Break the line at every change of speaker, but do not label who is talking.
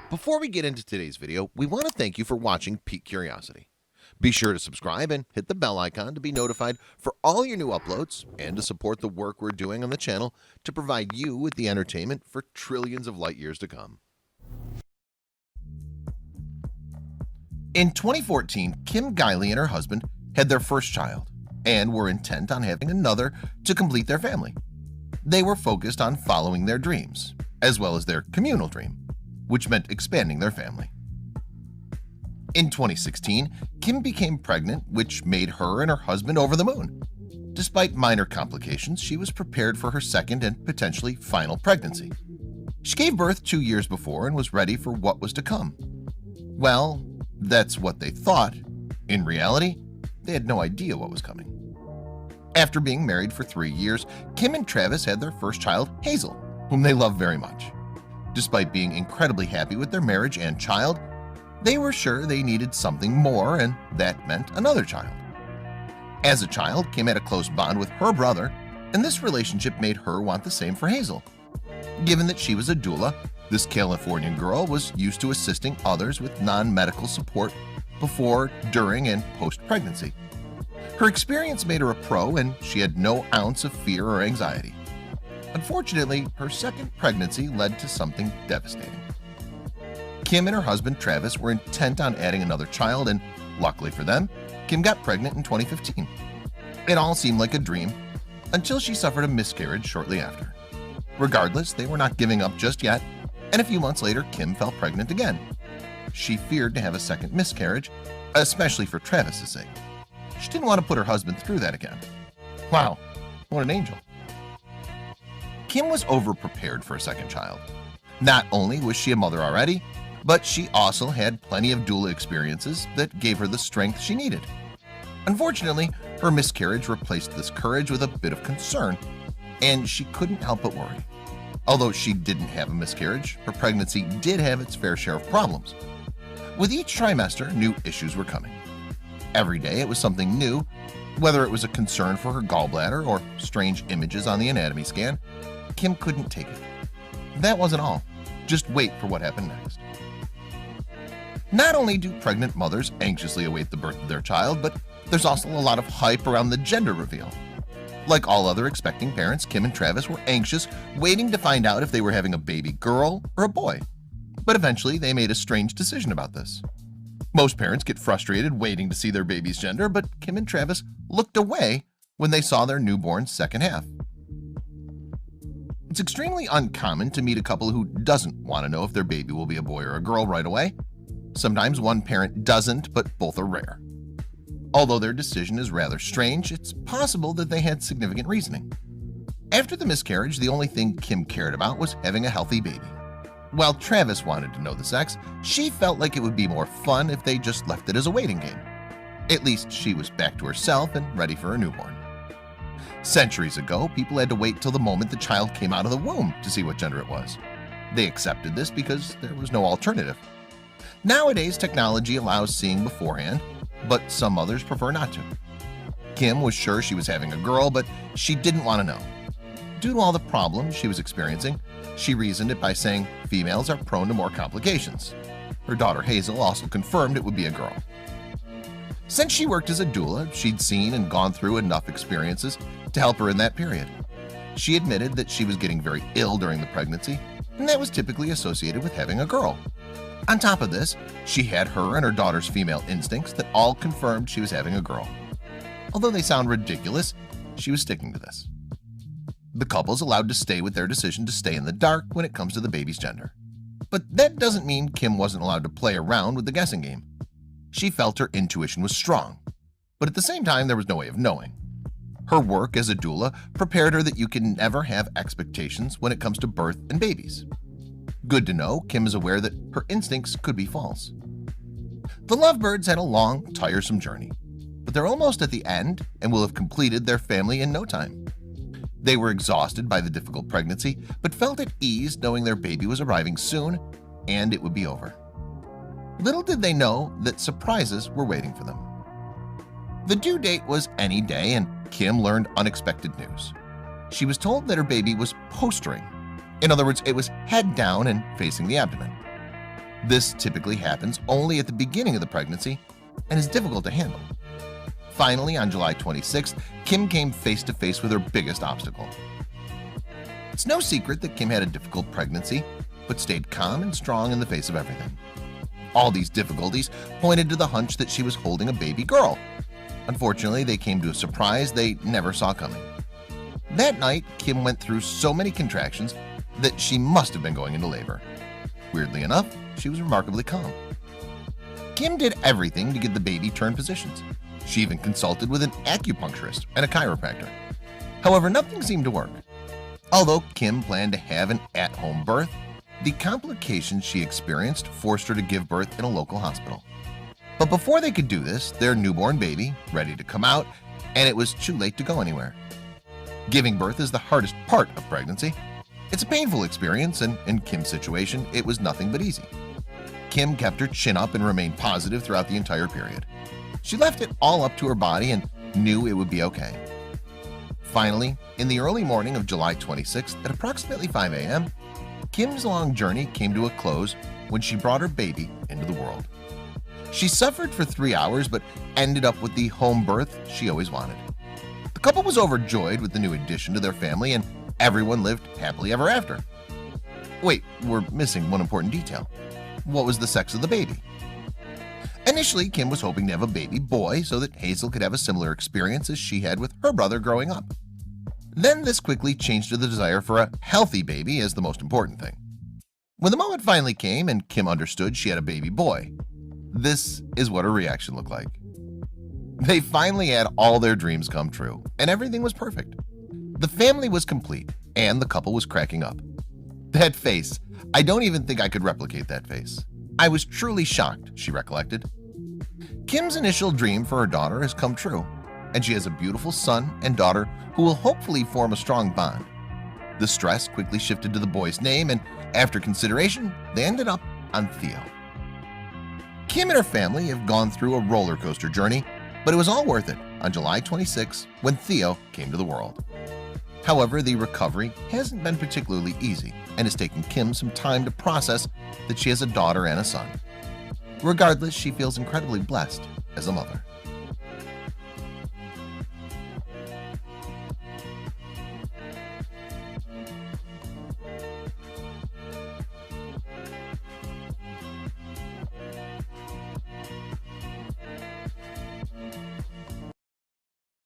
Before we get into today's video, we want to thank you for watching Peak Curiosity. Be sure to subscribe and hit the bell icon to be notified for all your new uploads and to support the work we're doing on the channel to provide you with the entertainment for trillions of light years to come. In 2014, Kim Guiley and her husband had their first child and were intent on having another to complete their family. They were focused on following their dreams, as well as their communal dream, which meant expanding their family. In 2016, Kim became pregnant, which made her and her husband over the moon. Despite minor complications, she was prepared for her second and potentially final pregnancy. She gave birth 2 years before and was ready for what was to come. Well, that's what they thought. In reality, they had no idea what was coming. After being married for 3 years, Kim and Travis had their first child, Hazel, whom they love very much. Despite being incredibly happy with their marriage and child, they were sure they needed something more, and that meant another child. As a child, Kim had a close bond with her brother, and this relationship made her want the same for Hazel. Given that she was a doula, this Californian girl was used to assisting others with non-medical support before, during, and post-pregnancy. Her experience made her a pro, and she had no ounce of fear or anxiety. Unfortunately, her second pregnancy led to something devastating. Kim and her husband Travis were intent on adding another child, and luckily for them, Kim got pregnant in 2015. It all seemed like a dream until she suffered a miscarriage shortly after. Regardless, they were not giving up just yet, and a few months later, Kim fell pregnant again. She feared to have a second miscarriage, especially for Travis's sake. She didn't want to put her husband through that again. Wow, what an angel. Kim was over-prepared for a second child. Not only was she a mother already, but she also had plenty of doula experiences that gave her the strength she needed. Unfortunately, her miscarriage replaced this courage with a bit of concern, and she couldn't help but worry. Although she didn't have a miscarriage, her pregnancy did have its fair share of problems. With each trimester, new issues were coming. Every day it was something new, whether it was a concern for her gallbladder or strange images on the anatomy scan. Kim couldn't take it. That wasn't all. Just wait for what happened next. Not only do pregnant mothers anxiously await the birth of their child, but there's also a lot of hype around the gender reveal. Like all other expecting parents, Kim and Travis were anxious, waiting to find out if they were having a baby girl or a boy. But eventually they made a strange decision about this. Most parents get frustrated waiting to see their baby's gender, but Kim and Travis looked away when they saw their newborn's second half. It's extremely uncommon to meet a couple who doesn't want to know if their baby will be a boy or a girl right away. Sometimes one parent doesn't, but both are rare. Although their decision is rather strange, it's possible that they had significant reasoning. After the miscarriage, the only thing Kim cared about was having a healthy baby. While Travis wanted to know the sex, she felt like it would be more fun if they just left it as a waiting game. At least she was back to herself and ready for a newborn. Centuries ago, people had to wait till the moment the child came out of the womb to see what gender it was. They accepted this because there was no alternative. Nowadays, technology allows seeing beforehand, but some mothers prefer not to. Kim was sure she was having a girl, but she didn't want to know. Due to all the problems she was experiencing, she reasoned it by saying females are prone to more complications. Her daughter Hazel also confirmed it would be a girl. Since she worked as a doula, she'd seen and gone through enough experiences to help her in that period. She admitted that she was getting very ill during the pregnancy, and that was typically associated with having a girl. On top of this, she had her and her daughter's female instincts that all confirmed she was having a girl. Although they sound ridiculous, she was sticking to this. The couple's allowed to stay with their decision to stay in the dark when it comes to the baby's gender. But that doesn't mean Kim wasn't allowed to play around with the guessing game. She felt her intuition was strong, but at the same time there was no way of knowing. Her work as a doula prepared her that you can never have expectations when it comes to birth and babies. Good to know, Kim is aware that her instincts could be false. The lovebirds had a long, tiresome journey, but they're almost at the end and will have completed their family in no time. They were exhausted by the difficult pregnancy, but felt at ease knowing their baby was arriving soon and it would be over. Little did they know that surprises were waiting for them. The due date was any day, and Kim learned unexpected news. She was told that her baby was posturing. In other words, it was head down and facing the abdomen. This typically happens only at the beginning of the pregnancy and is difficult to handle. Finally, on July 26th, Kim came face to face with her biggest obstacle. It's no secret that Kim had a difficult pregnancy, but stayed calm and strong in the face of everything. All these difficulties pointed to the hunch that she was holding a baby girl. Unfortunately, they came to a surprise they never saw coming. That night, Kim went through so many contractions that she must have been going into labor. Weirdly enough, she was remarkably calm. Kim did everything to get the baby turned positions. She even consulted with an acupuncturist and a chiropractor. However, nothing seemed to work. Although Kim planned to have an at-home birth, the complications she experienced forced her to give birth in a local hospital. But before they could do this, their newborn baby, ready to come out, and it was too late to go anywhere. Giving birth is the hardest part of pregnancy. It's a painful experience, and in Kim's situation, it was nothing but easy. Kim kept her chin up and remained positive throughout the entire period. She left it all up to her body and knew it would be okay. Finally, in the early morning of July 26th at approximately 5 a.m., Kim's long journey came to a close when she brought her baby into the world. She suffered for 3 hours but ended up with the home birth she always wanted. The couple was overjoyed with the new addition to their family, and everyone lived happily ever after. Wait, we're missing one important detail. What was the sex of the baby? Initially, Kim was hoping to have a baby boy so that Hazel could have a similar experience as she had with her brother growing up. Then this quickly changed to the desire for a healthy baby as the most important thing. When the moment finally came and Kim understood she had a baby boy, this is what her reaction looked like. They finally had all their dreams come true, and everything was perfect. The family was complete, and the couple was cracking up. That face, I don't even think I could replicate that face. I was truly shocked, she recollected. Kim's initial dream for her daughter has come true, and she has a beautiful son and daughter who will hopefully form a strong bond. The stress quickly shifted to the boy's name, and after consideration, they ended up on Theo. Kim and her family have gone through a roller coaster journey, but it was all worth it on July 26 when Theo came to the world. However, the recovery hasn't been particularly easy and has taken Kim some time to process that she has a daughter and a son. Regardless, she feels incredibly blessed as a mother.